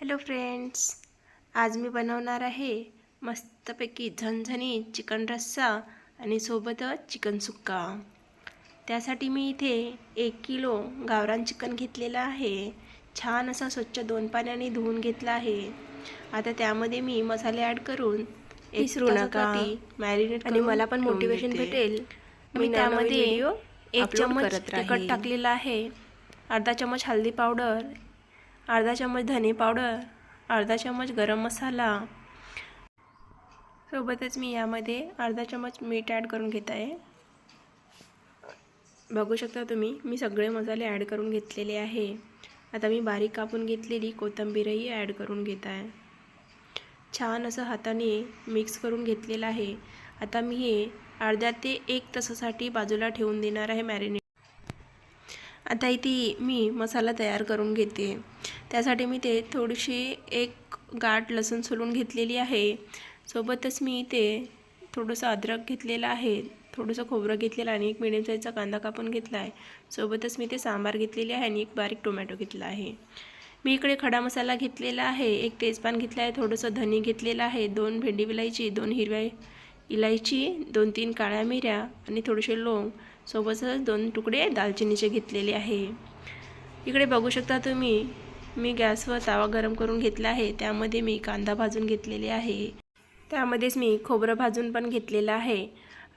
Hello friends, आज मी बनवणार आहे मस्तपैकी झणझणीत चिकन रस्सा आणि सोबतच चिकन सुक्का। त्यासाठी मी इथे 1 किलो गावरान चिकन घेतलेलं आहे। छान असा स्वच्छ 2 पाण्याने धुवून घेतला आहे। आता त्यामध्ये मी मसाले ॲड करून विसरू नका मॅरिनेट आणि मला पण मोटिवेशन भेटेल। मी त्यामध्ये 1 चम्मच तिखट टाकलेला आहे, अर्धा चम्मच हळदी पावडर, अर्धा चम्मच धने पावडर, अर्धा चम्मच गरम मसाला, सोबतच मी यामध्ये अर्धा चम्मच मीठ ॲड करून घेत आहे। बघू शकता तुम्ही, मी सगळे मसाले ॲड करून घेतलेले आहे। आता मी बारीक कापून घेतलेली कोथिंबीरही ॲड करून घेत आहे। छान असं हाताने मिक्स करून घेतलेलं आहे। आता मी हे अर्ध्या ते 1 तासासाठी बाजूला ठेवून देणार आहे मॅरिनेट। आता इथे मी मसाला तयार करून घेते। त्यासाठी मी ते थोडीशी 1 गाठ लसूण सोलून घेतलेली आहे। सोबतच मी इथे थोडंसं अद्रक घेतलेलं आहे, थोडंसं खोबरं घेतलेलं आणि 1 मीडियम साईजचा कांदा कापून घेतला आहे। सोबतच मी ते सांबार घेतलेली आहे आणि 1 बारीक टोमॅटो घेतला आहे। मी इकडे खडा मसाला घेतलेला आहे, 1 तेजपान घेतला आहे, थोडंसं धने घेतलेलं आहे, 2 भेंडी विलायची, 2 हिरव्या इलायची, 2-3 काळ्या मिऱ्या आणि थोडेसे लवंग, सोबतच 2 तुकडे दालचिनीचे घेतलेले आहे। इकडे बघू शकता तुम्ही, मी गॅसवर तवा गरम करून घेतला आहे। त्यामध्ये मी कांदा भाजून घेतलेले आहे, त्यामध्येच मी खोबरं भाजून पण घेतलेलं आहे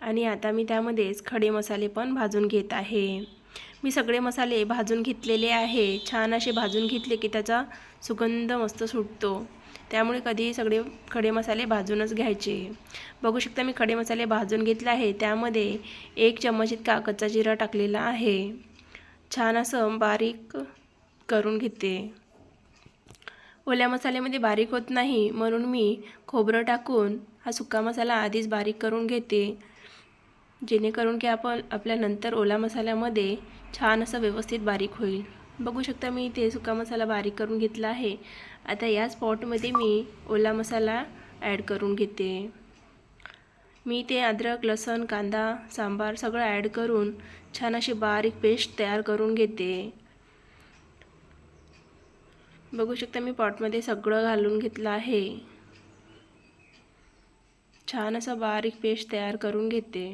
आणि आता मी त्यामध्येच खडे मसाले पण भाजून घेत आहे। मी सगळे मसाले भाजून घेतलेले आहे। छान असे भाजून घेतले की त्याचा सुगंध मस्त सुटतो, त्यामुळे कधीही सगळे खडे मसाले भाजूनच घ्यायचे। बघू शकता मी खडे मसाले भाजून घेतले आहे। त्यामध्ये 1 चम्मच इतका कच्चा जिरा टाकलेला आहे। छान असं बारीक करून घेते। ओल्या मसाल्यामध्ये बारीक होत नाही, म्हणून मी खोबरं टाकून हा सुक्का मसाला आधीच बारीक करून घेते, जेणेकरून की आपण आपल्या नंतर ओला मसाल्यामध्ये छान असं व्यवस्थित बारीक होईल। बघू शकता मी इथे सुक्का मसाला बारीक करून घेतला आहे। आता याच पॉटमध्ये मी ओला मसाला ॲड करून घेते। मी ते अद्रक, लसूण, कांदा, सांबार सगळं ॲड करून छान अशी बारीक पेस्ट तयार करून घेते। बघू शकता मी पॉटमध्ये सगळं घालून घेतलं आहे। छान असं बारीक पेस्ट तयार करून घेते।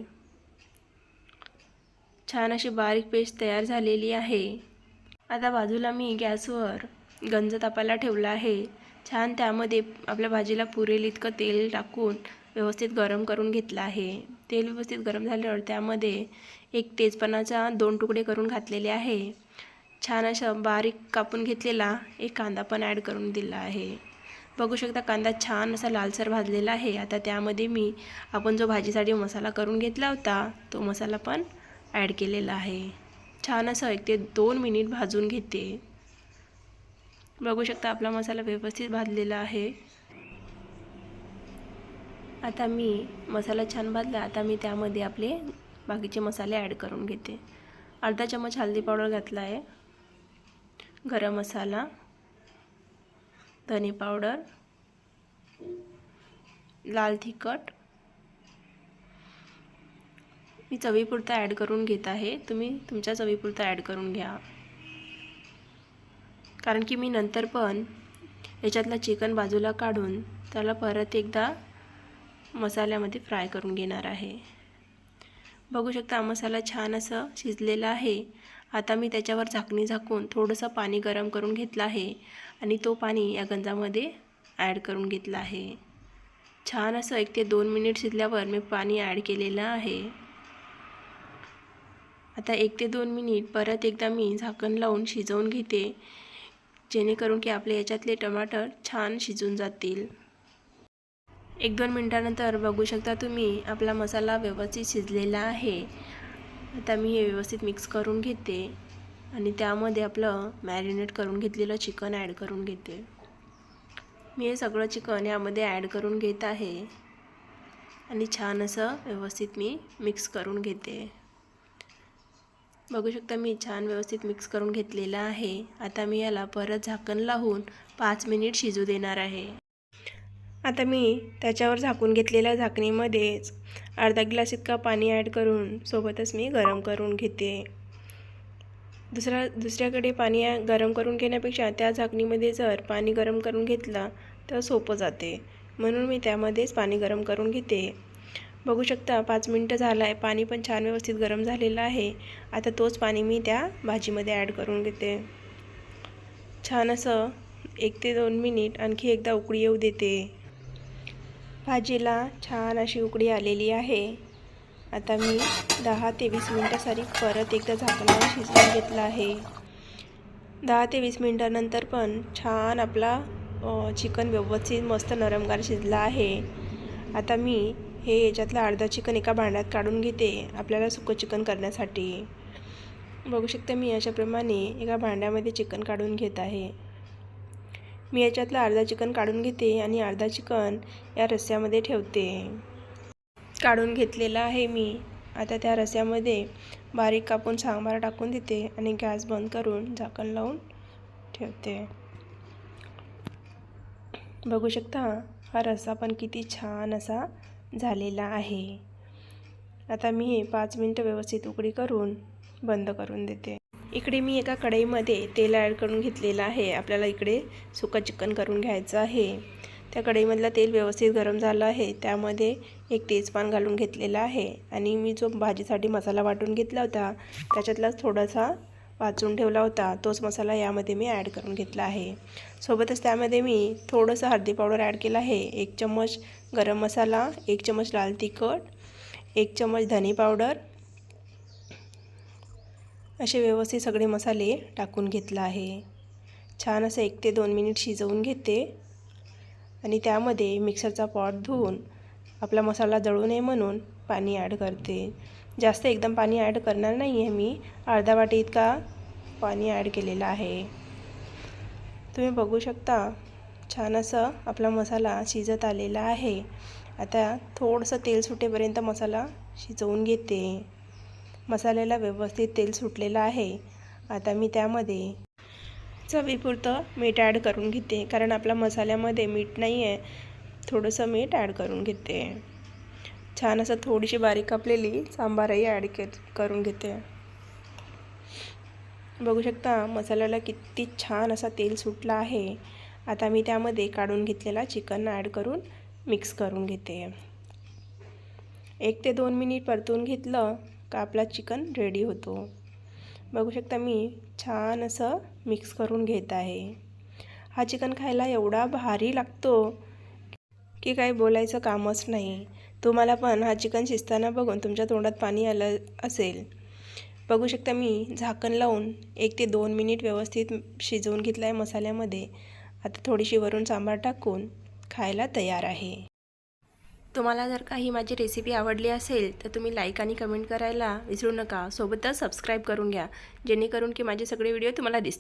छान अशी बारीक पेस्ट तयार झालेली आहे। आता बाजूला मी गॅसवर गंज तापायला ठेवला आहे। छान त्यामध्ये आपल्या भाजीला पुरेल इतकं तेल टाकून व्यवस्थित गरम करून घेतलं आहे। तेल व्यवस्थित गरम झाल्यावर त्यामध्ये 1 तेजपानाचा 2 तुकडे करून घातलेले आहे। छान असा बारीक कापून घेतलेला 1 कांदा पण ॲड करून दिला आहे। बघू शकता कांदा छान असा लालसर भाजलेला आहे। आता त्यामध्ये मी आपण जो भाजीसाठी मसाला करून घेतला होता तो मसाला पण ॲड केलेला आहे। छान असं 1 ते 2 मिनिट भाजून घेते। बघू शकता आपला मसाला व्यवस्थित भाजलेला आहे। आता मी मसाला छान भाजला, आता मी त्यामध्ये आपले बाकीचे मसाले ॲड करून घेते। अर्धा चम्मच हळदी पावडर घातला आहे, गरम मसाला, धने पावडर, लाल तिखट मी चवीपुरता ॲड करून घेत आहे। तुम्ही तुमच्या चवीपुरता ॲड करून घ्या, कारण की मी नंतर पण याच्यातला चिकन बाजूला काढून त्याला परत एकदा मसाल्यामध्ये फ्राय करून घेणार आहे। बघू शकता मसाला छान असं शिजलेला आहे। आता मी त्याच्यावर झाकणी झाकून थोडंसं पाणी गरम करून घेतलं आहे आणि तो पाणी या गंजामध्ये ॲड करून घेतला आहे। छान असं 1 ते 2 मिनिट शिजल्यावर मी पाणी ॲड केलेलं आहे। आता 1 ते 2 मिनिट परत एकदा मी झाकण लावून शिजवून घेते, जेणेकरून की आपल्या याच्यातले टमाटर छान शिजून जातील। 1-2 मिनिटानंतर बघू शकता तुम्ही आपला मसाला व्यवस्थित शिजलेला आहे। आता मी हे व्यवस्थित मिक्स करून घेते आणि त्यामध्ये आपलं मॅरिनेट करून घेतलेलं चिकन ॲड करून घेते। मी हे सगळं चिकन यामध्ये ॲड करून घेत आहे आणि छान असं व्यवस्थित मी मिक्स करून घेते। बघू शकता मी छान व्यवस्थित मिक्स करून घेतलेलं आहे। आता मी याला परत झाकण लावून 5 मिनिट शिजू देणार आहे। आता मी त्याच्यावर झाकून घेतलेल्या झाकणीमध्येच अर्धा ग्लास इतका पाणी ॲड करून सोबतच मी गरम करून घेते। दुसऱ्याकडे पाणी गरम करून घेण्यापेक्षा त्या झाकणीमध्ये जर पाणी गरम करून घेतलं तर सोपं जाते, म्हणून मी त्यामध्येच पाणी गरम करून घेते. बघू शकता 5 मिनटं झालं आहे, पाणी पण छान व्यवस्थित गरम झालेलं आहे. आता तोच पाणी मी त्या भाजीमध्ये ॲड करून घेते. छान असं 1 ते 2 मिनिट आणखी एकदा उकळी येऊ देते. भाजीला छान अशी उकळी आलेली आहे. आता मी 10 ते 20 मिनटासाठी परत एकदा झाकण लावून शिजवून घेतलं आहे. 10 ते 20 मिनटानंतर पण छान आपला चिकन व्यवस्थित मस्त नरमगार शिजला आहे. आता मी हे याच्यातलं अर्धा चिकन एका भांड्यात काढून घेते आपल्याला सुकं चिकन करण्यासाठी. बघू शकता मी अशाप्रमाणे एका भांड्यामध्ये चिकन काढून घेत आहे. मी याच्यातलं अर्धा चिकन काढून घेते आणि अर्धा चिकन या रस्स्यामध्ये ठेवते. काढून घेतलेला आहे मी. आता त्या रस्स्यामध्ये बारीक कापून सांबार टाकून देते आणि गॅस बंद करून झाकण लावून ठेवते. बघू शकता हा रस्सा पण किती छान असा झालेला आहे. आता मी हे 5 मिनटं व्यवस्थित उकळी करून बंद करून देते. इकडे मी एका कढईमध्ये तेल ॲड करून घेतलेलं आहे. आपल्याला इकडे सुकं चिकन करून घ्यायचं आहे. त्या कढईमधलं तेल व्यवस्थित गरम झालं आहे. त्यामध्ये एक तेजपान घालून घेतलेला आहे आणि मी जो भाजीसाठी मसाला वाटून घेतला होता त्याच्यातलाच थोडासा वाचून ठेवला होता, तोच मसाला यामध्ये मी ॲड करून घेतला आहे. सोबतच त्यामध्ये मी थोडंसं हळदी पावडर ॲड केलं आहे. 1 चम्मच गरम मसाला, 1 चम्मच लाल तिखट, 1 चम्मच धने पावडर असे व्यवस्थित सगळे मसाले टाकून घेतला आहे. छान असं 1 ते 2 मिनिट शिजवून घेते आणि त्यामध्ये मिक्सरचा पॉट धुवून आपला मसाला जळू नये म्हणून पाणी ॲड करते. जास्त एकदम पाणी ॲड करणार नाही आहे मी, अर्धा वाटी इतका पाणी ॲड केलेलं आहे. तुम्ही बघू शकता छान असं आपला मसाला शिजत आलेला आहे. आता थोडंसं तेल सुटेपर्यंत मसाला शिजवून घेते. मसाल्याला व्यवस्थित तेल सुटलेलं आहे. आता मी त्यामध्ये चवीपुरतं मीठ ॲड करून घेते, कारण आपल्या मसाल्यामध्ये मीठ नाही आहे. थोडंसं मीठ ॲड करून घेते. छान असं थोडीशी बारीक कापलेली सांबारही ॲड करून घेते. बघू शकता मसाल्याला किती छान असा तेल सुटला आहे. आता मी त्यामध्ये काढून घेतलेला चिकन ॲड करून मिक्स करून घेते. 1 ते 2 मिनिट परतून घेतलं का आपला चिकन रेडी होतो. बघू शकता मी छान असं मिक्स करून घेत आहे. हा चिकन खायला एवढा भारी लागतो की काही बोलायचं कामच नाही. तुम्हाला पण हा चिकन शिजताना बघून तुमच्या तोंडात पाणी आलं असेल. बघू शकता मी झाकण लावून 1 ते 2 मिनिट व्यवस्थित शिजवून घेतलं आहे मसाल्यामध्ये. आता थोडीशी वरून सांबार टाकून खायला तयार आहे. तुम्हाला जर काही माझी रेसिपी आवडली असेल तर तुम्ही लाईक आणि कमेंट करायला विसरू नका. सोबतच सबस्क्राईब करून घ्या, जेणेकरून की माझे सगळे व्हिडिओ तुम्हाला दिसतील.